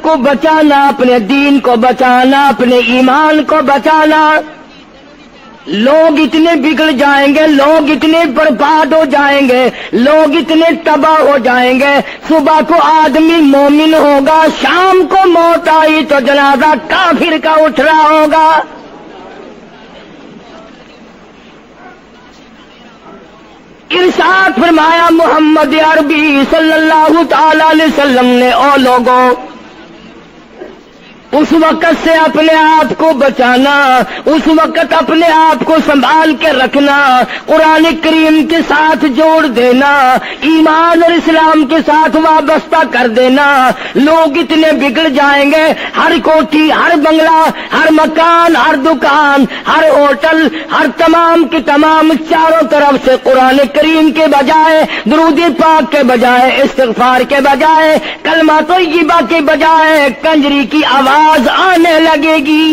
کو بچانا، اپنے دین کو بچانا، اپنے ایمان کو بچانا۔ لوگ اتنے بگڑ جائیں گے، لوگ اتنے برباد ہو جائیں گے، لوگ اتنے تباہ ہو جائیں گے۔ صبح کو آدمی مومن ہوگا، شام کو موت آئی تو جنازہ کافر کا اٹھ رہا ہوگا۔ ارشاد فرمایا محمد عربی صلی اللہ تعالی علیہ وسلم نے، او لوگوں، اس وقت سے اپنے آپ کو بچانا، اس وقت اپنے آپ کو سنبھال کے رکھنا، قرآن کریم کے ساتھ جوڑ دینا، ایمان اور اسلام کے ساتھ وابستہ کر دینا۔ لوگ اتنے بگڑ جائیں گے، ہر کوٹھی، ہر بنگلہ، ہر مکان، ہر دکان، ہر ہوٹل، ہر تمام کے تمام چاروں طرف سے قرآن کریم کے بجائے، درود پاک کے بجائے، استغفار کے بجائے، کلمہ طیبہ کے بجائے کنجری کی آواز آنے لگے گی۔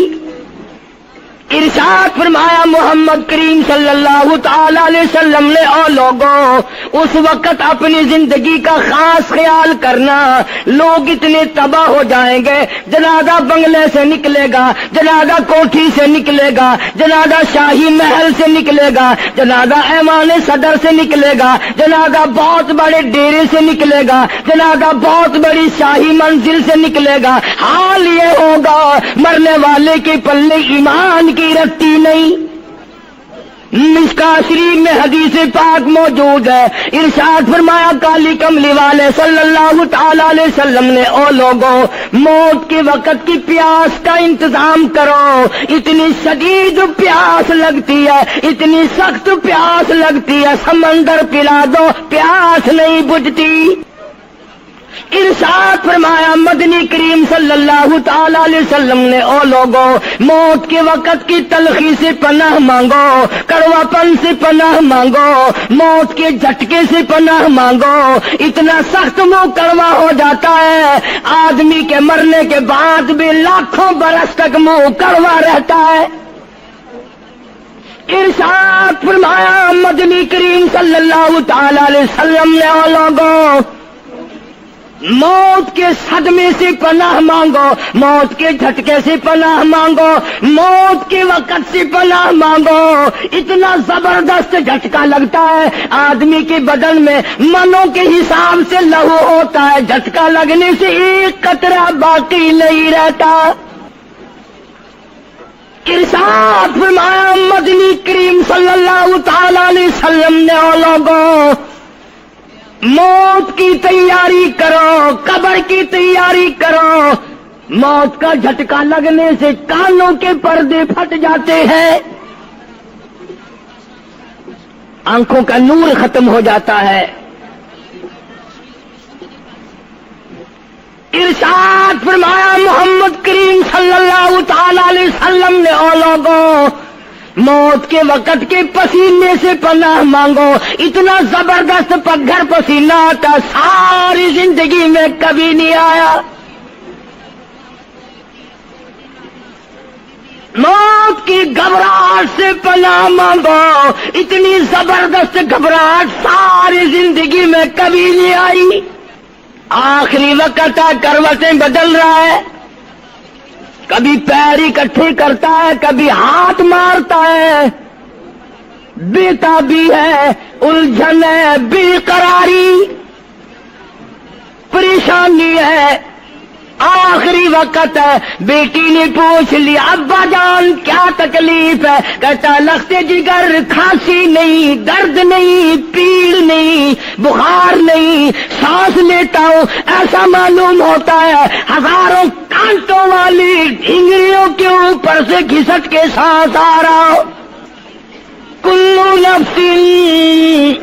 ارشاد فرمایا محمد کریم صلی اللہ تعالی علیہ وسلم نے، او لوگوں، اس وقت اپنی زندگی کا خاص خیال کرنا۔ لوگ اتنے تباہ ہو جائیں گے، جنازہ بنگلے سے نکلے گا، جنازہ کوٹھی سے نکلے گا، جنازہ شاہی محل سے نکلے گا، جنازہ ایوان صدر سے نکلے گا، جنازہ بہت بڑے ڈیرے سے نکلے گا، جنازہ بہت بڑی شاہی منزل سے نکلے گا۔ حال یہ ہوگا مرنے والے کے پلے ایمان کی رتی نہیں۔ مشکاۃ شریف میں حدیث پاک موجود ہے، ارشاد فرمایا کالی کملی والے صلی اللہ تعالی علیہ وسلم نے، او لوگوں، موت کے وقت کی پیاس کا انتظام کرو۔ اتنی شدید پیاس لگتی ہے، اتنی سخت پیاس لگتی ہے، سمندر پلا دو پیاس نہیں بجھتی۔ ارشاد فرمایا مدنی کریم صلی اللہ تعالی علیہ وسلم نے، او لوگوں، موت کے وقت کی تلخی سے پناہ مانگو، کڑوا پن سے پناہ مانگو، موت کے جھٹکے سے پناہ مانگو۔ اتنا سخت منہ کڑوا ہو جاتا ہے، آدمی کے مرنے کے بعد بھی لاکھوں برس تک منہ کڑوا رہتا ہے۔ ارشاد فرمایا مدنی کریم صلی اللہ تعالی علیہ وسلم نے، او لوگوں، موت کے صدمے سے پناہ مانگو، موت کے جھٹکے سے پناہ مانگو، موت کے وقت سے پناہ مانگو۔ اتنا زبردست جھٹکا لگتا ہے، آدمی کے بدن میں منوں کے حساب سے لہو ہوتا ہے، جھٹکا لگنے سے ایک قطرہ باقی نہیں رہتا۔ ارشاد فرمایا مدنی کریم صلی اللہ تعالی علیہ وسلم نے، او لوگوں، موت کی تیاری کرو، قبر کی تیاری کرو۔ موت کا جھٹکا لگنے سے کانوں کے پردے پھٹ جاتے ہیں، آنکھوں کا نور ختم ہو جاتا ہے۔ ارشاد فرمایا محمد کریم صلی اللہ تعالی علیہ وسلم نے، او لوگوں، موت کے وقت کے پسینے سے پناہ مانگو۔ اتنا زبردست پگھر پسینہ آتا ساری زندگی میں کبھی نہیں آیا۔ موت کی گھبراہٹ سے پناہ مانگو، اتنی زبردست گھبراہٹ ساری زندگی میں کبھی نہیں آئی۔ آخری وقت ہے، کروٹیں بدل رہا ہے، کبھی پیر اکٹھے کرتا ہے، کبھی ہاتھ مارتا ہے، بےتابی ہے، الجھن ہے، بے قراری، پریشانی ہے، آخری وقت ہے۔ بیٹی نے پوچھ لیا ابا جان کیا تکلیف ہے؟ کہتا لخت جگر، کھانسی نہیں، درد نہیں، پیڑ نہیں، بخار نہیں، سانس لیتا ہوں ایسا معلوم ہوتا ہے ہزاروں کانٹوں والی ڈھنگریوں کے اوپر سے گھسٹ کے سانس آ رہا ہو۔ کلو نفس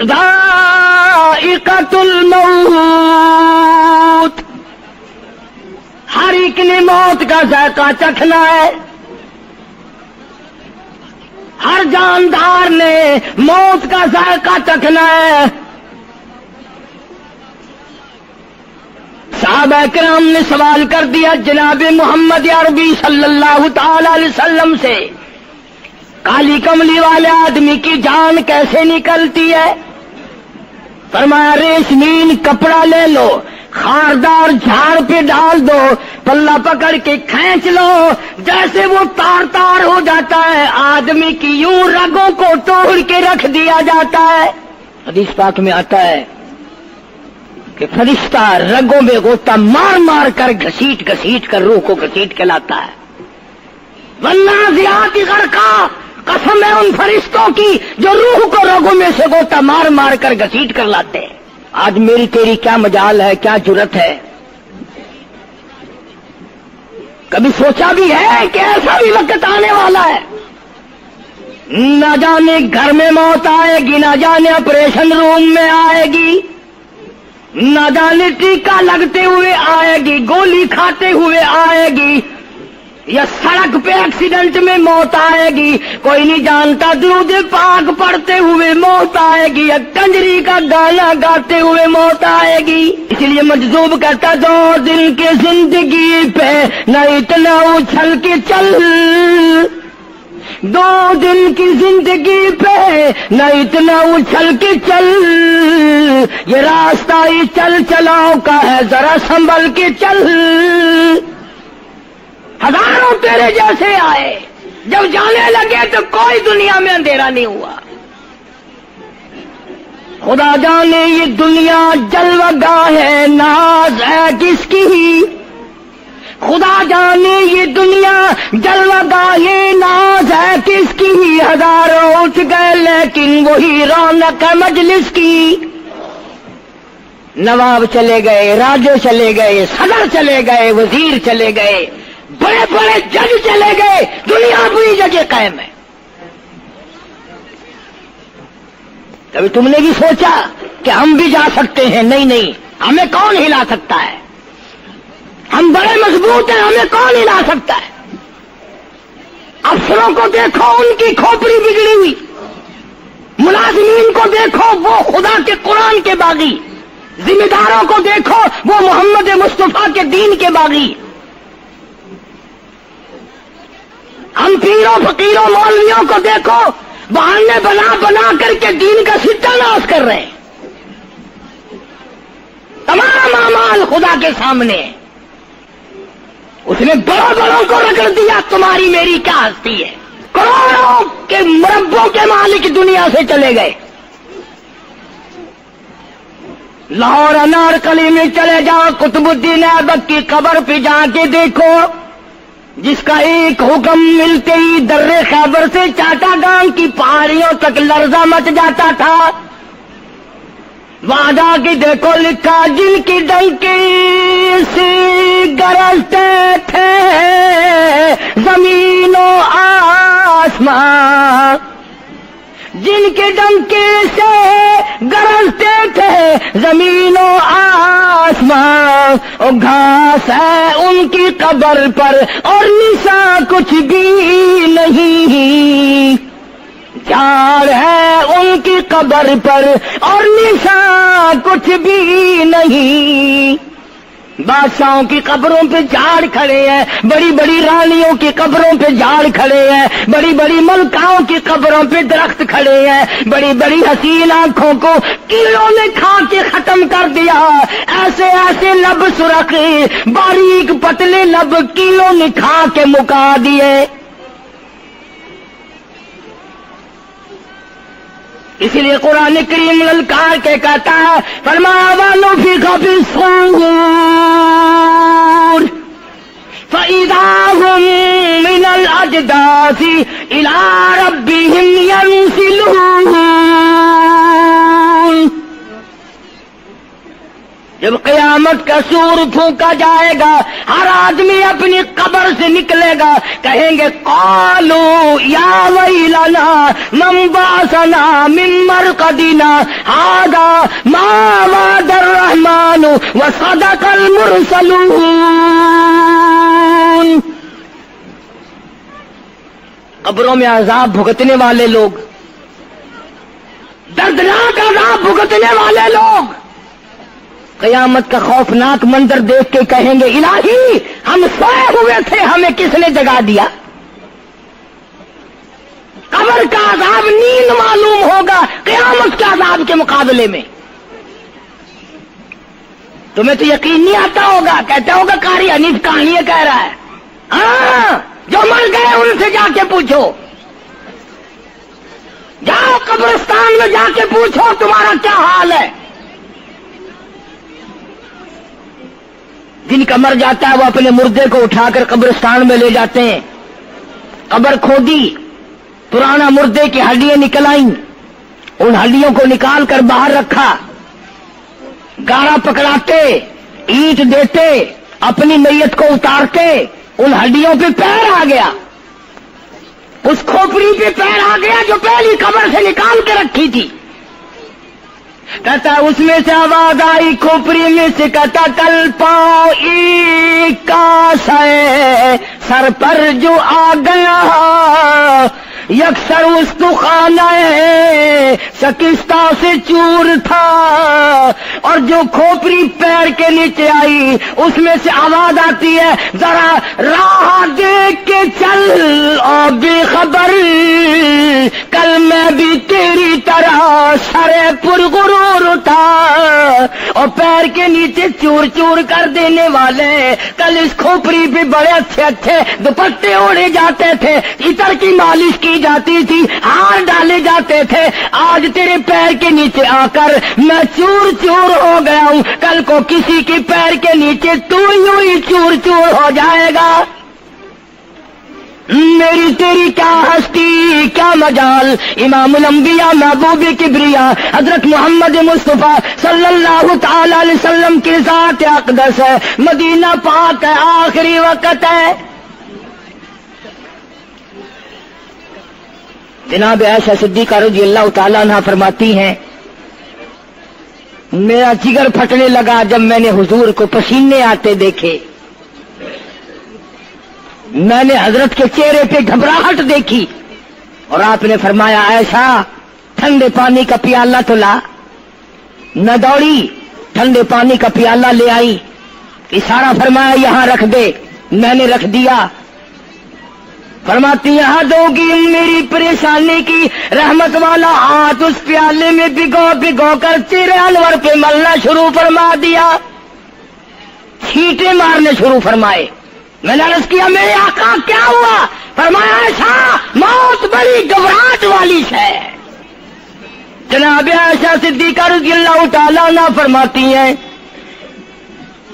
ذائقۃ الموت، ہر ایک نے موت کا ذائقہ چکھنا ہے، ہر جاندار نے موت کا ذائقہ چکھنا ہے۔ صحابہ کرام نے سوال کر دیا جناب محمد عربی صلی اللہ تعالی علیہ وسلم سے، کالی کملی والے آدمی کی جان کیسے نکلتی ہے؟ فرمایا ریشمین کپڑا لے لو، خاردار جھاڑ پہ ڈال دو، پلہ پکڑ کے کھینچ لو، جیسے وہ تار تار ہو جاتا ہے، آدمی کی یوں رگوں کو توڑ کے رکھ دیا جاتا ہے۔ حدیث پاک میں آتا ہے کہ فرشتہ رگوں میں غوطہ مار مار کر گھسیٹ گھسیٹ کر روح کو گھسیٹ کے لاتا ہے۔ والنازعات غرقا، قسم ہے ان فرشتوں کی جو روح کو رگوں میں سے غوطہ مار مار کر گھسیٹ کر لاتے ہیں۔ آج میری تیری کیا مجال ہے، کیا جرت ہے؟ کبھی سوچا بھی ہے کہ ایسا بھی وقت آنے والا ہے، نہ جانے گھر میں موت آئے گی، نہ جانے آپریشن روم میں آئے گی، نہ جانے ٹیکہ لگتے ہوئے آئے گی، گولی کھاتے ہوئے آئے گی، یا سڑک پہ ایکسیڈنٹ میں موت آئے گی، کوئی نہیں جانتا، درود پاک پڑھتے ہوئے موت آئے گی، یا کنجری کا گانا گاتے ہوئے موت آئے گی۔ اس لیے مجذوب کرتا 2 دن کی زندگی پہ نہ اتنا اچھل کے چل، 2 دن کی زندگی پہ نہ اتنا اچھل کے چل، یہ راستہ ہی چل چلاؤ کا ہے، ذرا سنبھل کے چل۔ ہزاروں تیرے جیسے آئے، جب جانے لگے تو کوئی دنیا میں اندھیرا نہیں ہوا۔ خدا جانے یہ دنیا جلوہ گاہ ہے، ناز ہے کس کی؟ خدا جانے یہ دنیا جلوہ گاہ ہے، ناز ہے کس کی؟ ہزاروں اٹھ گئے لیکن وہی رونق ہے مجلس کی۔ نواب چلے گئے، راجے چلے گئے، صدر چلے گئے، وزیر چلے گئے، بڑے بڑے جج چلے گئے، دنیا اپنی جگہ قائم ہے۔ کبھی تم نے بھی سوچا کہ ہم بھی جا سکتے ہیں؟ نہیں نہیں، ہمیں کون ہلا سکتا ہے؟ ہم بڑے مضبوط ہیں، ہمیں کون ہلا سکتا ہے؟ افسروں کو دیکھو، ان کی کھوپڑی بگڑی ہوئی، ملازمین کو دیکھو، وہ خدا کے قرآن کے باغی، ذمہ داروں کو دیکھو، وہ محمد مصطفیٰ کے دین کے باغی۔ ہم پیروں فقیروں مولویوں کو دیکھو، بہانے بنا بنا کر کے دین کا ستہ ناش کر رہے ہیں۔ تمام اعمال خدا کے سامنے، اس نے بڑوں بڑوں کو رگڑ دیا، تمہاری میری کیا ہستی ہے؟ کروڑوں کے مربوں کے مالک دنیا سے چلے گئے۔ لاہور انارکلی میں چلے جاؤ، قطب الدین ایبک کی قبر پہ جا کے دیکھو، جس کا ایک حکم ملتے ہی در خیبر سے چاٹا گام کی پہاڑیوں تک لرزہ مچ جاتا تھا۔ وہاں جا کے دیکھو لکھا، جن کی ڈنکی سے گرجتے تھے زمین و آسمان، جن کے ڈنکے سے گرجتے تھے زمین و آسمان، اور گھاس ہے ان کی قبر پر اور نشان کچھ بھی نہیں، جھاڑ ہے ان کی قبر پر اور نشان کچھ بھی نہیں۔ بادشاہوں کی قبروں پہ جھاڑ کھڑے ہیں، بڑی بڑی رانیوں کی قبروں پہ جھاڑ کھڑے ہیں، بڑی بڑی ملکاؤں کی قبروں پہ درخت کھڑے ہیں، بڑی بڑی حسین آنکھوں کو کیڑوں نے کھا کے ختم کر دیا، ایسے ایسے لب سرخ باریک پتلے لب کیڑوں نے کھا کے مکا دیے۔ اسی لیے قرآن کریم للکار کے کہتا ہے، فرمایا وَنُفِخَ فِي الصُّورِ فَإِذَا هُم مِّنَ الْأَجْدَاثِ إِلَىٰ رَبِّهِمْ يَنسِلُونَ۔ جب قیامت کا سور پھونکا جائے گا، ہر آدمی اپنی قبر سے نکلے گا، کہیں گے قالوا یا ویلنا من بعثنا من مرقدنا هذا ما وعد الرحمن وصدق المرسلون۔ قبروں میں عذاب بھگتنے والے لوگ، دردناک عذاب بھگتنے والے لوگ قیامت کا خوفناک منظر دیکھ کے کہیں گے الہی ہم سوئے ہوئے تھے، ہمیں کس نے جگا دیا؟ قبر کا عذاب نیند معلوم ہوگا قیامت کے عذاب کے مقابلے میں۔ تمہیں تو یقین نہیں آتا ہوگا، کہتا ہوگا قاری حنیف کہانیاں کہہ رہا ہے۔ ہاں، جو مر گئے ان سے جا کے پوچھو، جاؤ قبرستان میں جا کے پوچھو تمہارا کیا حال ہے۔ جن کا مر جاتا ہے وہ اپنے مردے کو اٹھا کر قبرستان میں لے جاتے ہیں، قبر کھودی، پرانا مردے کی ہڈیاں نکل آئیں، ان ہڈیوں کو نکال کر باہر رکھا، گارا پکڑاتے، اینٹ دیتے، اپنی میت کو اتارتے، ان ہڈیوں پہ پیر آ گیا، اس کھوپڑی پہ پیر آ گیا جو پہلی قبر سے نکال کے رکھی تھی۔ کہتا اس میں سے آواز آئی کھوپڑی میں سے، کہتا کل پاؤں ایک کاش ہے سر پر جو آ گیا، یکسر استخانہ شکستہ سے چور تھا، اور جو کھوپڑی پیر کے نیچے آئی اس میں سے آواز آتی ہے ذرا راہ دیکھ کے چل اور بے خبر، کل میں بھی تیری طرح سرے پرغرور تھا، اور پیر کے نیچے چور چور کر دینے والے کل اس کھوپڑی پہ بڑے اچھے اچھے دوپٹے اوڑھے جاتے تھے، عطر کی مالش کی جاتی تھی، ہار ڈالے جاتے تھے، آج تیرے پیر کے نیچے آ کر میں چور چور ہو گیا ہوں، کل کو کسی کے پیر کے نیچے تو یوں ہی چور چور ہو جائے گا۔ میری تیری کیا ہستی کیا مجال، امام الانبیاء محبوب کبریا حضرت محمد مصطفیٰ صلی اللہ تعالی علیہ وسلم کی ذات اقدس ہے، مدینہ پاک ہے، آخری وقت ہے۔ جناب عائشہ صدیقہ رضی اللہ تعالیٰ عنہ فرماتی ہیں میرا جگر پھٹنے لگا جب میں نے حضور کو پسینے آتے دیکھے، میں نے حضرت کے چہرے پہ گھبراہٹ دیکھی، اور آپ نے فرمایا عائشہ ٹھنڈے پانی کا پیالہ تو لا، نہ دوڑی، ٹھنڈے پانی کا پیالہ لے آئی، اشارہ فرمایا یہاں رکھ دے، میں نے رکھ دیا، فرماتی یہاں دو گی میری پریشانی کی رحمت والا ہاتھ اس پیالے میں بھگو بھگو کر چہرے انور پہ ملنا شروع فرما دیا، چھینٹے مارنے شروع فرمائے۔ میں نے عرض کیا میرے آقا کیا ہوا؟ فرمایا ایسا موت بڑی گھبراہٹ والی ہے۔ جناب عائشہ صدیقہ رضی اللہ تعالیٰ عنہ فرماتی ہیں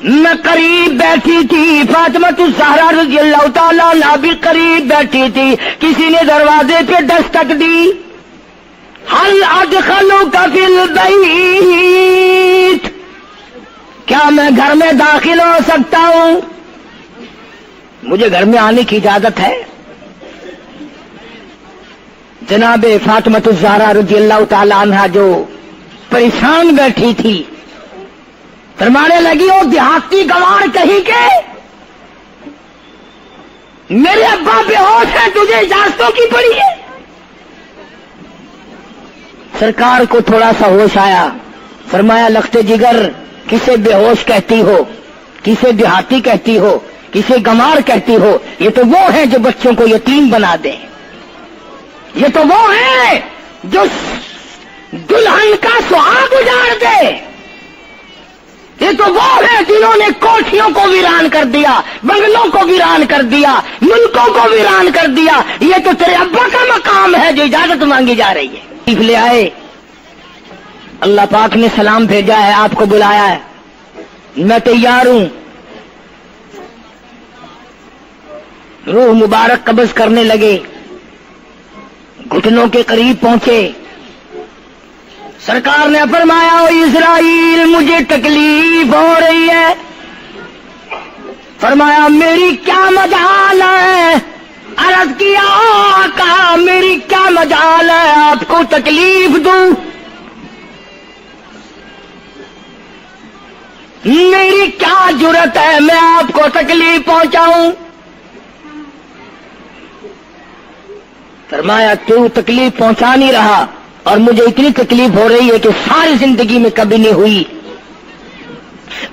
میں قریب بیٹھی تھی، فاطمہ الزہرا رضی اللہ تعالیٰ عنہ بھی قریب بیٹھی تھی، کسی نے دروازے پہ دستک دی، حل ادخلوک فی البیت، کیا میں گھر میں داخل ہو سکتا ہوں؟ مجھے گھر میں آنے کی اجازت ہے؟ جناب فاطمہ الزہرا رضی اللہ تعالی عنہا جو پریشان بیٹھی تھی فرمانے لگی وہ دیہاتی گوار کہیں کے میرے ابا بے ہوش ہے، تجھے اجازتوں کی پڑی ہے؟ سرکار کو تھوڑا سا ہوش آیا، فرمایا لخت جگر کسے بے ہوش کہتی ہو، کسے دیہاتی کہتی ہو، کسے گمار کہتی ہو؟ یہ تو وہ ہیں جو بچوں کو یتیم بنا دیں، یہ تو وہ ہیں جو دلہن کا سہاگ اجاڑ دے، یہ تو وہ ہیں جنہوں نے کوٹھیوں کو ویران کر دیا، بنگلوں کو ویران کر دیا، ملکوں کو ویران کر دیا۔ یہ تو تیرے ابا کا مقام ہے جو اجازت مانگی جا رہی ہے۔ لے آئے، اللہ پاک نے سلام بھیجا ہے، آپ کو بلایا ہے، میں تیار ہوں۔ روح مبارک قبض کرنے لگے، گھٹنوں کے قریب پہنچے، سرکار نے فرمایا او اسرائیل مجھے تکلیف ہو رہی ہے۔ فرمایا میری کیا مجال ہے؟ عرض کیا آقا میری کیا مجال ہے آپ کو تکلیف دوں؟ میری کیا جرت ہے میں آپ کو تکلیف پہنچاؤں؟ فرمایا تو تکلیف پہنچا نہیں رہا، اور مجھے اتنی تکلیف ہو رہی ہے کہ ساری زندگی میں کبھی نہیں ہوئی۔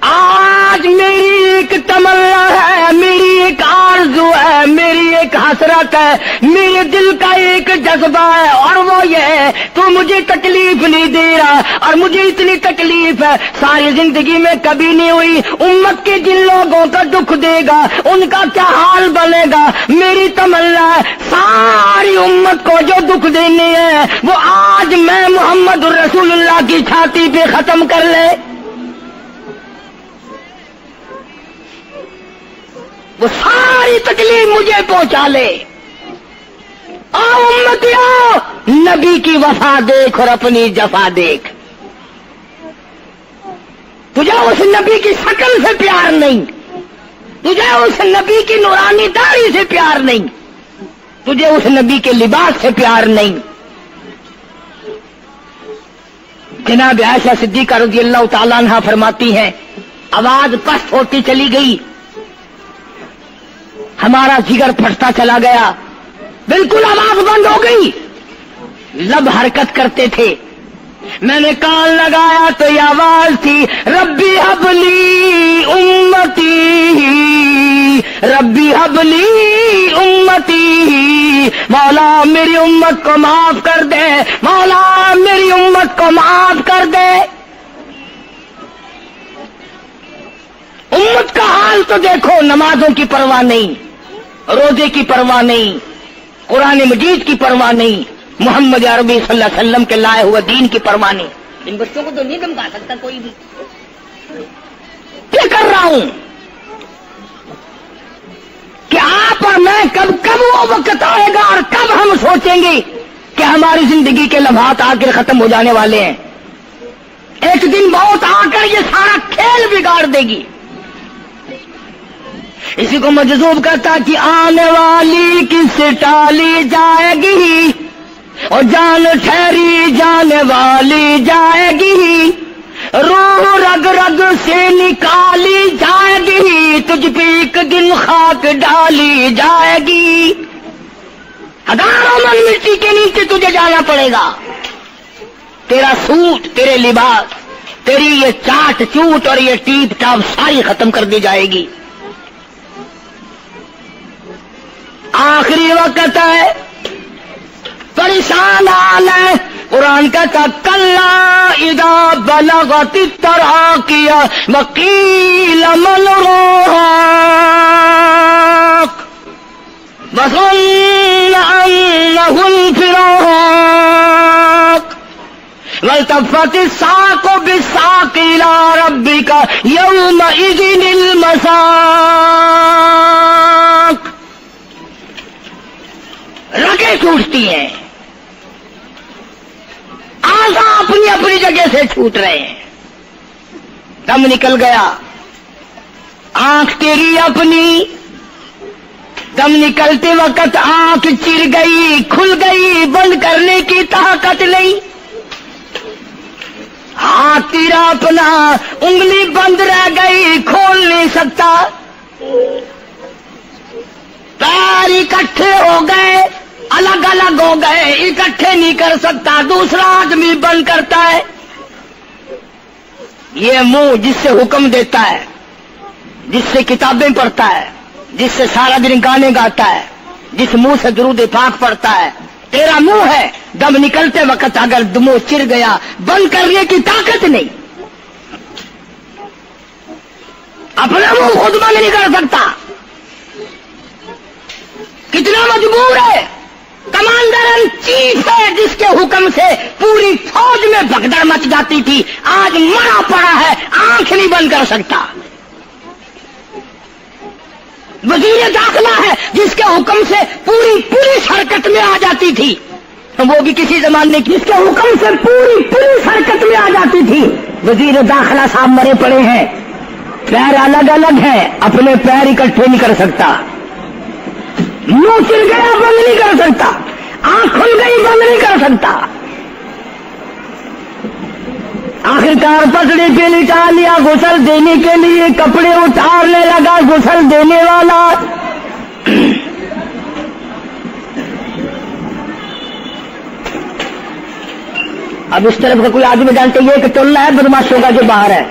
آج میری ایک تمنا ہے، میری ایک آرزو ہے، میری ایک حسرت ہے، میرے دل کا ایک جذبہ ہے، اور وہ یہ تو مجھے تکلیف نہیں دے رہا اور مجھے اتنی تکلیف ہے ساری زندگی میں کبھی نہیں ہوئی، امت کے جن لوگوں کا دکھ دے گا ان کا کیا حال بنے گا۔ میری تمنا ہے ساری امت کو جو دکھ دینے ہیں وہ آج میں محمد رسول اللہ کی چھاتی پہ ختم کر لے، وہ ساری تکلیف مجھے پہنچا لے۔ آؤ امتیوں، نبی کی وفا دیکھ اور اپنی جفا دیکھ۔ تجھے اس نبی کی شکل سے پیار نہیں، تجھے اس نبی کی نورانی داڑھی سے پیار نہیں، تجھے اس نبی کے لباس سے پیار نہیں۔ جناب عائشہ صدیقہ رضی اللہ تعالیٰ عنہا فرماتی ہیں آواز پست ہوتی چلی گئی، ہمارا جگر پھٹتا چلا گیا، بالکل آواز بند ہو گئی، لب حرکت کرتے تھے۔ میں نے کان لگایا تو یہ آواز تھی ربی حبلی امتی، ربی حبلی امتی، مولا میری امت کو معاف کر دے، مولا میری امت کو معاف کر دے۔ امت کا حال تو دیکھو، نمازوں کی پرواہ نہیں، روزے کی پرواہ نہیں، قرآن مجید کی پرواہ نہیں، محمد عربی صلی اللہ علیہ وسلم کے لائے ہوئے دین کی پرواہ نہیں۔ ان بچوں کو تو نہیں دھمکا سکتا کوئی بھی۔ کیا کر رہا ہوں کہ آپ اور میں کب وہ وقت آئے گا اور کب ہم سوچیں گے کہ ہماری زندگی کے لمحات آ کر ختم ہو جانے والے ہیں۔ ایک دن بہت آ کر یہ سارا کھیل بگاڑ دے گی۔ اسی کو مجذوب کرتا کہ آنے والی کس سے ٹالی جائے گی اور جان ٹھہری جانے والی جائے گی، روح رگ رگ سے نکالی جائے گی، تجھ پہ ایک دن خاک ڈالی جائے گی، ہزاروں من مٹی کے نیچے تجھے جانا پڑے گا، تیرا سوٹ، تیرے لباس، تیری یہ چاٹ چوٹ اور یہ ٹیپ ٹاپ ساری ختم کر دی جائے گی۔ آخری وقت ہے، پریشان حال ہے۔ قرآن کہتا کلا اذا بلغت التراقی وقیل من راق وظن انه الفراق والتفت الساق بالساق الى ربك يومئذ المساق۔ رگیں ٹوٹتی ہیں، آزا اپنی اپنی جگہ سے چھوٹ رہے ہیں، دم نکل گیا، آنکھ تیری اپنی، دم نکلتے وقت آنکھ چر گئی، کھل گئی، بند کرنے کی طاقت نہیں، ہاتھ تیرا اپنا، انگلی بند رہ گئی، کھول نہیں سکتا، پیر اکٹھے ہو گئے، الگ الگ ہو گئے، اکٹھے نہیں کر سکتا، دوسرا آدمی بند کرتا ہے۔ یہ منہ جس سے حکم دیتا ہے، جس سے کتابیں پڑھتا ہے، جس سے سارا دن گانے گاتا ہے، جس منہ سے درود پاک پڑھتا ہے، تیرا منہ ہے، دم نکلتے وقت اگر منہ چر گیا، بند کرنے کی طاقت نہیں، اپنا منہ خود بند نہیں کر سکتا، کتنا مجبور ہے، کمانڈر ان چیف ہے جس کے حکم سے پوری فوج میں بھگدڑ مچ جاتی تھی، آج مرا پڑا ہے، آنکھ نہیں بند کر سکتا، وزیر داخلہ ہے جس کے حکم سے پوری پولیس حرکت میں آ جاتی تھی، وہ بھی کسی زمانے کی، جس کے حکم سے پوری پولیس حرکت میں آ جاتی تھی، وزیر داخلہ صاحب مرے پڑے ہیں، پیر الگ الگ ہیں، اپنے پیر اکٹھے نہیں کر سکتا، منہ چل گیا بند نہیں کر سکتا، آنکھ کھل گئی بند نہیں کر سکتا، آخرکار پسڑی پہ لٹا لیا غسل دینے کے لیے، کپڑے اتارنے لگا غسل دینے والا، اب اس طرف کا کوئی آدمی جانتے یہ کہ ٹولنا ہے بدماشوں کا جو باہر ہے،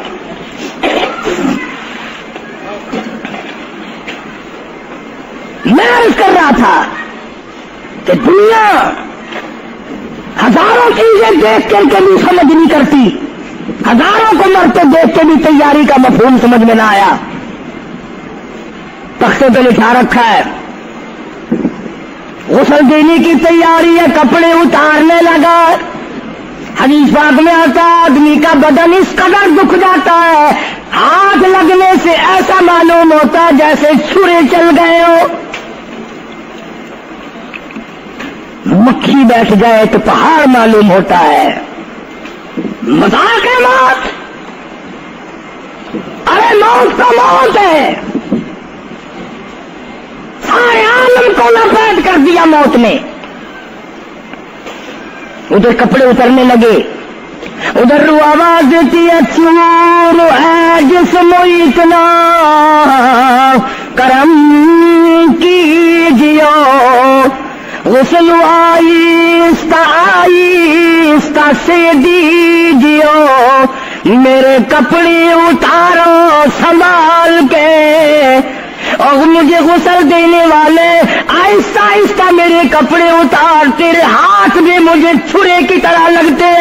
میں عرض کر رہا تھا کہ دنیا ہزاروں چیزیں دیکھ کر کے بھی سمجھ نہیں کرتی، ہزاروں کو مرتے دیکھ کے بھی تیاری کا مفہوم سمجھ میں نہ آیا، تختے پہ لکھا رکھا ہے غسل دینے کی تیاری ہے، کپڑے اتارنے لگا۔ حدیث پاک میں آتا ہے آدمی کا بدن اس قدر دکھ جاتا ہے، ہاتھ لگنے سے ایسا معلوم ہوتا ہے جیسے چھرے چل گئے ہو، مکھی بیٹھ جائے تو پہاڑ معلوم ہوتا ہے۔ مذاق ہے موت، ارے موت تو موت ہے، سارے عالم کو لپیٹ کر دیا موت نے۔ ادھر کپڑے اترنے لگے، ادھر رو آواز دیتی ہے چور ہے جسم اتنا کرم کیجیو، غسل آہستہ آہستہ سے دیجیو، میرے کپڑے اتارو سنبھال کے، اور مجھے غسل دینے والے آہستہ آہستہ میرے کپڑے اتار، تیرے ہاتھ بھی مجھے چھرے کی طرح لگتے،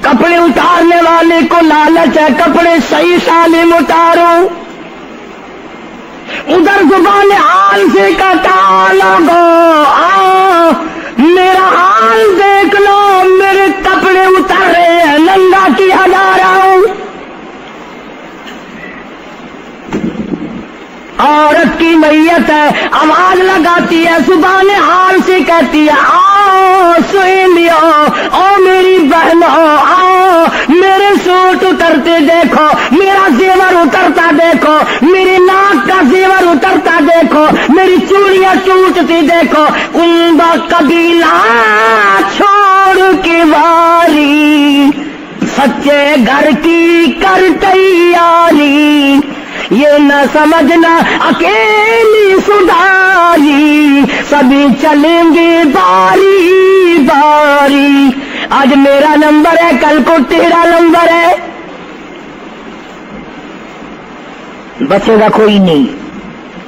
کپڑے اتارنے والے کو لالچ ہے کپڑے صحیح سالم اتارو، ادھر زبان حال سے کہتا لوگو آؤ میرا حال دیکھ لو، میرے کپڑے اتار رہے ہیں، ننگا کیا جا رہا ہوں۔ عورت کی میت ہے، آواز لگاتی ہے، زبان حال سے کہتی ہے آؤ سہیلیو، او میری بہنوں آؤ، میرے سوٹ اترتے دیکھو، میرا زیور اترتا دیکھو، میری ناک کا زیور اترتا دیکھو، میری چوڑیاں ٹوٹتی دیکھو، ان کا قبیلہ چھوڑ کے واری، سچے گھر کی کر تیاری، یہ نہ سمجھنا اکیلی سدھاری، سبھی چلیں گے باری باری، آج میرا نمبر ہے کل کو تیرا نمبر ہے، بچے گا کوئی نہیں،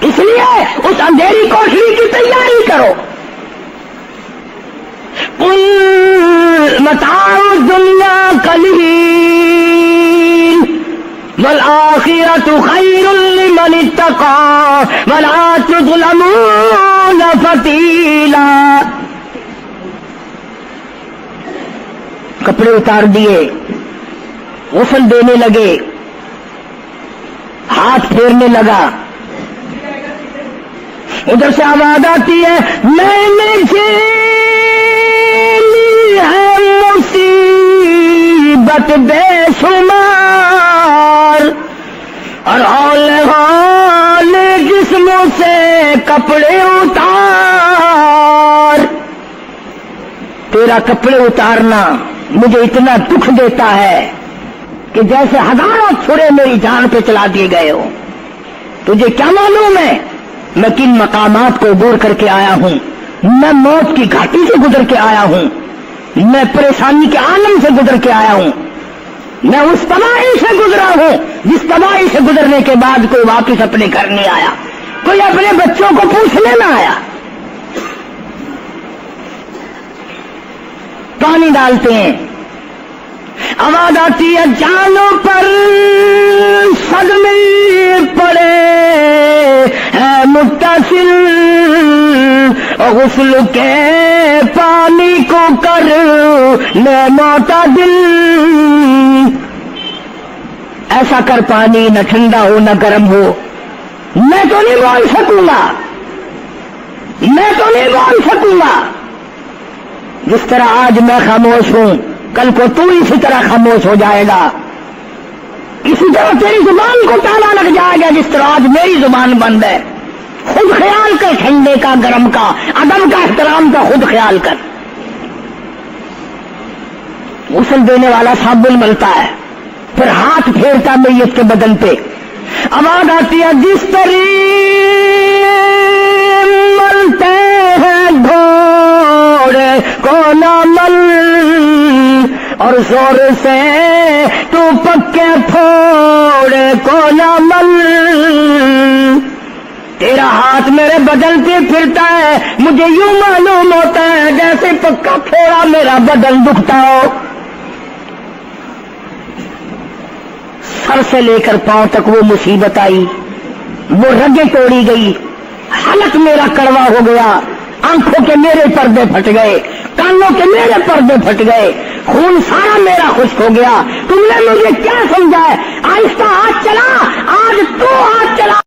اس لیے اس اندھیری کوٹری کی تیاری کرو۔ قل متاع الدنیا قلیل والآخرۃ خیر لمن اتقى ولا تظلمون فتیلا۔ کپڑے اتار دیے، غسل دینے لگے، ہاتھ پھیرنے لگا، ادھر سے آواز آتی ہے میں نے جھیلی ہے مصیبت بے شمار، اور ہول جسموں سے کپڑے اتار، تیرا کپڑے اتارنا مجھے اتنا دکھ دیتا ہے کہ جیسے ہزاروں چھرے میری جان پہ چلا دیے گئے ہو۔ تجھے کیا معلوم ہے میں کن مقامات کو عبور کر کے آیا ہوں، میں موت کی گھاٹی سے گزر کے آیا ہوں، میں پریشانی کے عالم سے گزر کے آیا ہوں، میں اس تباہی سے گزرا ہوں جس تباہی سے گزرنے کے بعد کوئی واپس اپنے گھر نہیں آیا، کوئی اپنے بچوں کو پوچھنے نہ آیا۔ پانی ڈالتے ہیں، آواز آتی ہے جانوں پر صدمے پڑے ہے متصل، غسل کے پانی کو کر لے معتدل، ایسا کر پانی نہ ٹھنڈا ہو نہ گرم ہو، میں تو نہیں بول سکوں گا، میں تو نہیں بول سکوں گا، جس طرح آج میں خاموش ہوں کل کو تو اسی طرح خاموش ہو جائے گا، اسی طرح تیری زبان کو تالا لگ جائے گا جس طرح آج میری زبان بند ہے۔ خود خیال کر، ٹھنڈے کا گرم کا ادب کا احترام کا خود خیال کر۔ غسل دینے والا صابن ملتا ہے، پھر ہاتھ پھیرتا میت کے بدن پہ، آواز آتی ہے جس طریق ملتے ہیں گھوڑے کو نہ مل، اور زور سے تو پکے پھوڑے کو نہ مل، تیرا ہاتھ میرے بدن پہ پھرتا ہے، مجھے یوں معلوم ہوتا ہے جیسے پکا پھوڑا میرا بدن دکھتا ہو. سر سے لے کر پاؤں تک وہ مصیبت آئی، وہ رگیں توڑی گئی، حلق میرا کڑوا ہو گیا، آنکھوں کے میرے پردے پھٹ گئے، کانوں کے میرے پردے پھٹ گئے، خون سارا میرا خشک ہو گیا. تم نے مجھے کیا سمجھا ہے؟ آہستہ ہاتھ چلا، آج تو ہاتھ چلا